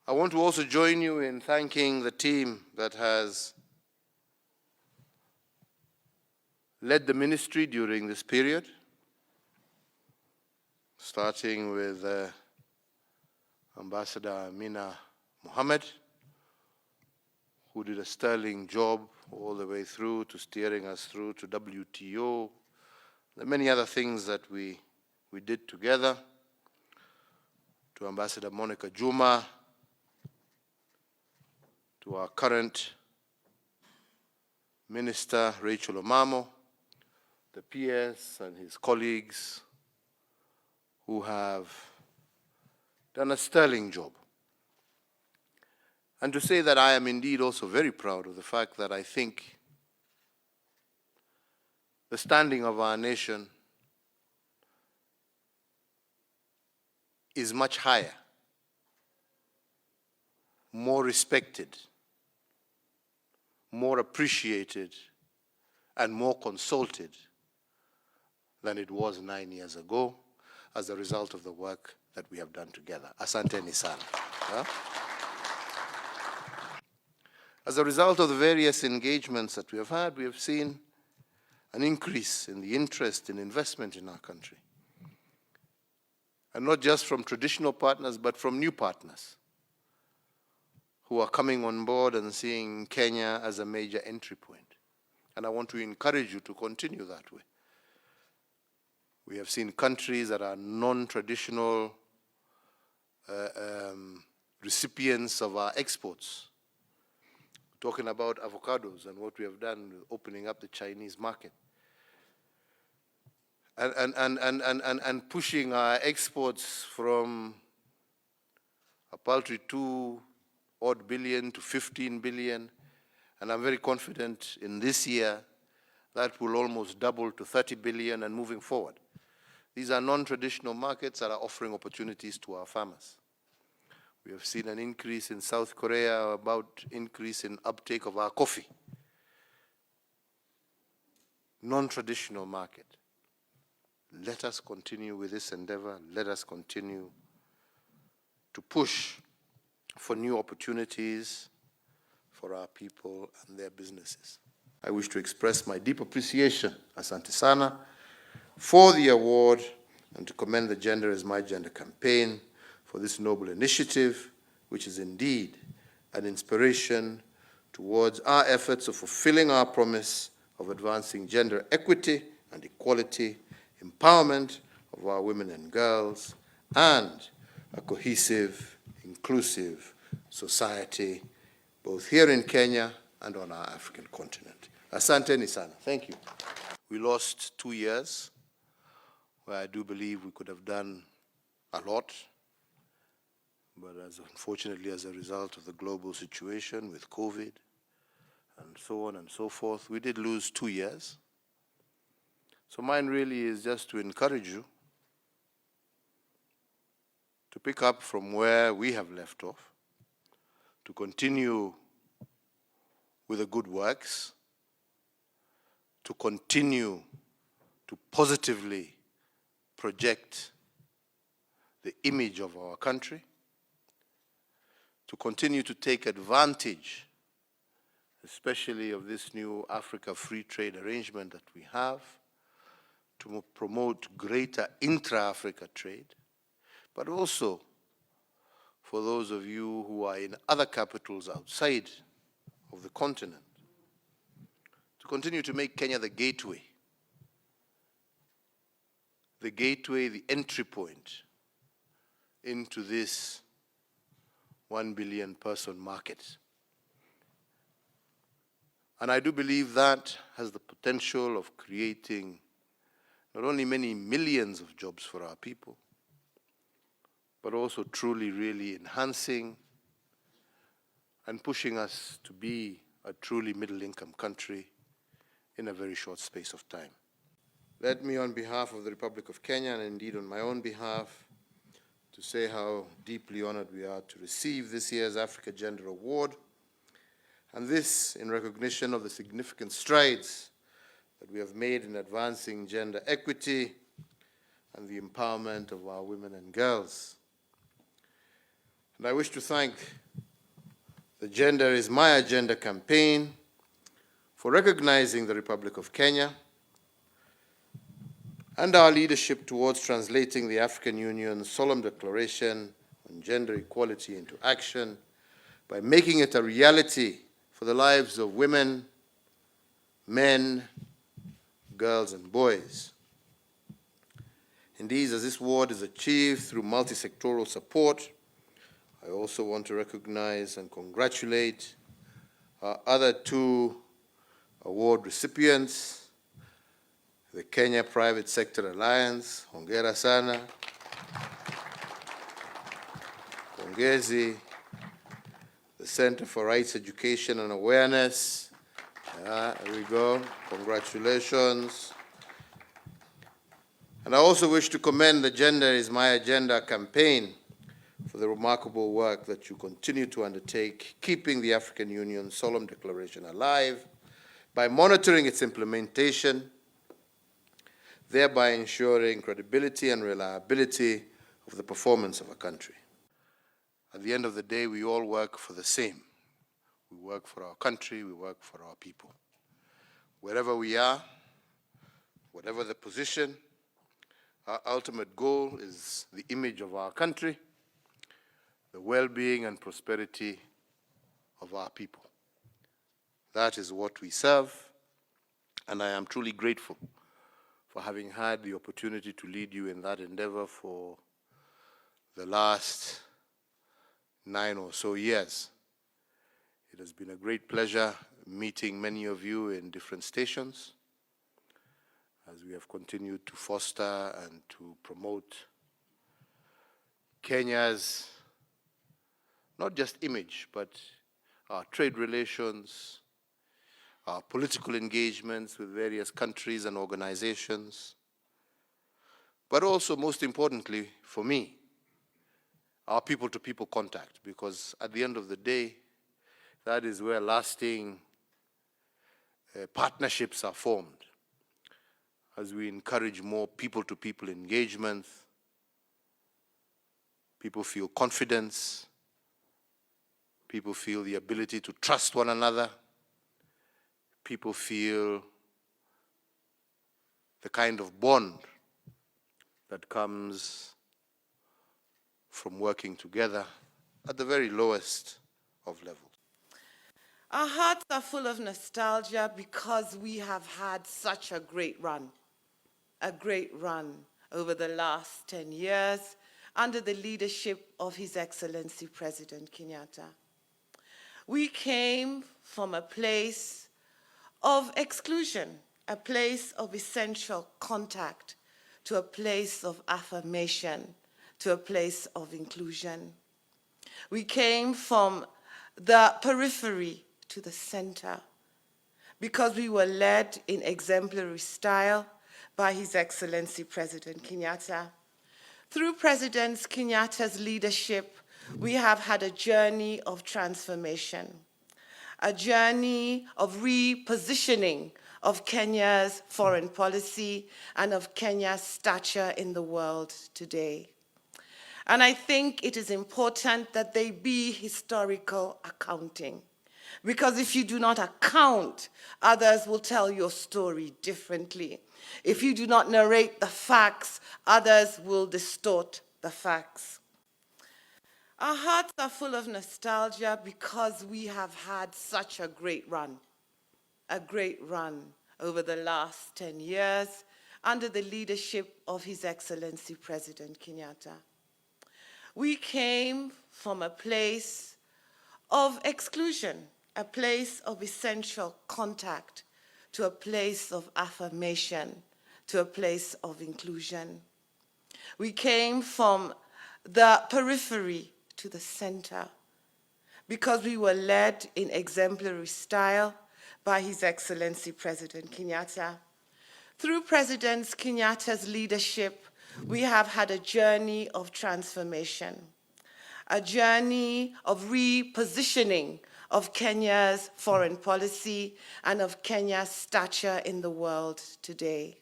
I want to also join you in thanking the team that has led the ministry during this period, starting with Ambassador Amina Mohammed, who did a sterling job all the way through to steering us through to WTO, the many other things that we did together, to Ambassador Monica Juma, to our current Minister Rachel Omamo, the PS and his colleagues who have done a sterling job. And to say that I am indeed also very proud of the fact that I think the standing of our nation is much higher, more respected, more appreciated, and more consulted than it was 9 years ago as a result of the work that we have done together. Asanteni sana. Yeah? As a result of the various engagements that we have had, we have seen an increase in the interest in investment in our country. And not just from traditional partners, but from new partners who are coming on board and seeing Kenya as a major entry point. And I want to encourage you to continue that way. We have seen countries that are non-traditional recipients of our exports, talking about avocados and what we have done with opening up the Chinese market. And pushing our exports from a paltry 2 odd billion to 15 billion. And I'm very confident in this year that will almost double to 30 billion and moving forward. These are non-traditional markets that are offering opportunities to our farmers. We have seen an increase in South Korea, about increase in uptake of our coffee. Non-traditional market. Let us continue with this endeavor. Let us continue to push for new opportunities for our people and their businesses. I wish to express my deep appreciation, Asante Sana, for the award and to commend the Gender is My Gender campaign for this noble initiative, which is indeed an inspiration towards our efforts of fulfilling our promise of advancing gender equity and equality, empowerment of our women and girls, and a cohesive, inclusive society, both here in Kenya and on our African continent. Asante sana. Thank you. We lost 2 years where I do believe we could have done a lot, but unfortunately as a result of the global situation with COVID and so on and so forth, we did lose 2 years. So mine really is just to encourage you to pick up from where we have left off, to continue with the good works, to continue to positively project the image of our country, to continue to take advantage, especially of this new Africa Free Trade Arrangement that we have, to promote greater intra-Africa trade, but also for those of you who are in other capitals outside of the continent, to continue to make Kenya the gateway, the entry point into this 1 billion person market. And I do believe that has the potential of creating not only many millions of jobs for our people, but also truly, really enhancing and pushing us to be a truly middle-income country in a very short space of time. Let me, on behalf of the Republic of Kenya, and indeed on my own behalf, to say how deeply honored we are to receive this year's Africa Gender Award, and this in recognition of the significant strides that we have made in advancing gender equity and the empowerment of our women and girls. And I wish to thank the Gender is My Agenda campaign for recognizing the Republic of Kenya and our leadership towards translating the African Union's solemn declaration on gender equality into action by making it a reality for the lives of women, men, girls, and boys. Indeed, as this award is achieved through multi-sectoral support, I also want to recognize and congratulate our other two award recipients, the Kenya Private Sector Alliance, hongera sana, pongezi, the Center for Rights Education and Awareness, there we go, congratulations. And I also wish to commend the Gender is My Agenda campaign for the remarkable work that you continue to undertake, keeping the African Union's solemn declaration alive by monitoring its implementation, thereby ensuring credibility and reliability of the performance of a country. At the end of the day, we all work for the same. We work for our country, we work for our people. Wherever we are, whatever the position, our ultimate goal is the image of our country, the well-being and prosperity of our people. That is what we serve, and I am truly grateful for having had the opportunity to lead you in that endeavor for the last 9 or so years. It has been a great pleasure meeting many of you in different stations as we have continued to foster and to promote Kenya's not just image, but our trade relations, our political engagements with various countries and organizations, but also, most importantly, for me, our people-to-people contact, because at the end of the day, that is where lasting partnerships are formed. As we encourage more people-to-people engagement, people feel confidence, people feel the ability to trust one another, people feel the kind of bond that comes from working together at the very lowest of levels. Our hearts are full of nostalgia because we have had such a great run over the last 10 years under the leadership of His Excellency President Kenyatta. We came from a place of exclusion, a place of essential contact, to a place of affirmation, to a place of inclusion. We came from the periphery to the center because we were led in exemplary style by His Excellency President Kenyatta. Through President Kenyatta's leadership, we have had a journey of transformation, a journey of repositioning of Kenya's foreign policy and of Kenya's stature in the world today. And I think it is important that they be historical accounting, because if you do not account, others will tell your story differently. If you do not narrate the facts, others will distort the facts. Our hearts are full of nostalgia because we have had such a great run over the last 10 years under the leadership of His Excellency President Kenyatta. We came from a place of exclusion, a place of essential contact, to a place of affirmation, to a place of inclusion. We came from the periphery to the center because we were led in exemplary style by His Excellency President Kenyatta. Through President Kenyatta's leadership, we have had a journey of transformation, a journey of repositioning of Kenya's foreign policy and of Kenya's stature in the world today.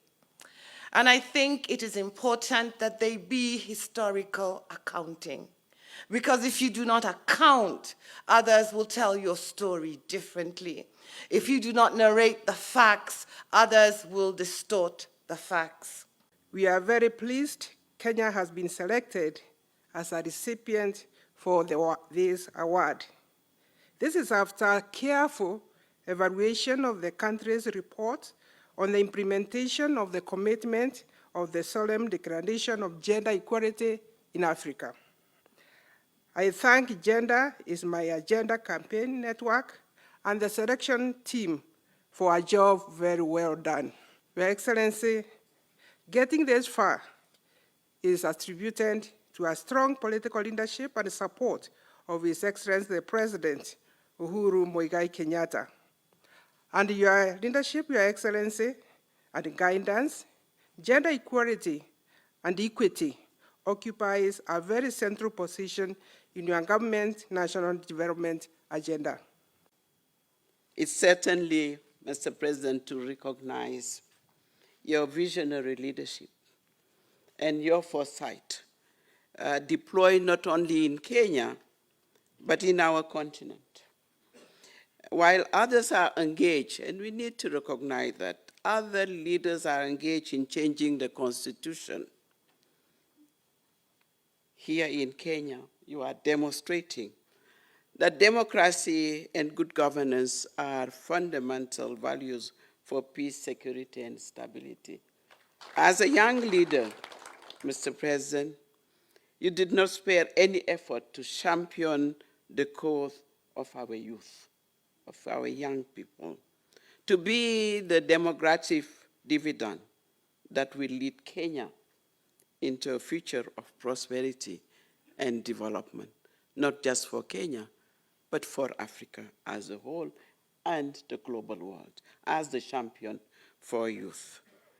And I think it is important that they be historical accounting, Because if you do not account, others will tell your story differently. If you do not narrate the facts, others will distort the facts. We are very pleased Kenya has been selected as a recipient for this award. This is after careful evaluation of the country's report on the implementation of the commitment of the Solemn Declaration of Gender Equality in Africa. I thank Gender is My Agenda campaign network and the selection team for a job very well done. Your Excellency, getting this far is attributed to a strong political leadership and support of His Excellency the President Uhuru Muigai Kenyatta. And your leadership, Your Excellency, and guidance, gender equality and equity occupies a very central position in your government's national development agenda. It's certainly, Mr. President, to recognize your visionary leadership and your foresight, deployed not only in Kenya, but in our continent. While others are engaged, and we need to recognize that other leaders are engaged in changing the constitution, here in Kenya, you are demonstrating that democracy and good governance are fundamental values for peace, security, and stability. As a young leader, Mr. President, you did not spare any effort to champion the cause of our youth, of our young people, to be the democratic dividend that will lead Kenya into a future of prosperity and development, not just for Kenya, but for Africa as a whole and the global world, as the champion for youth.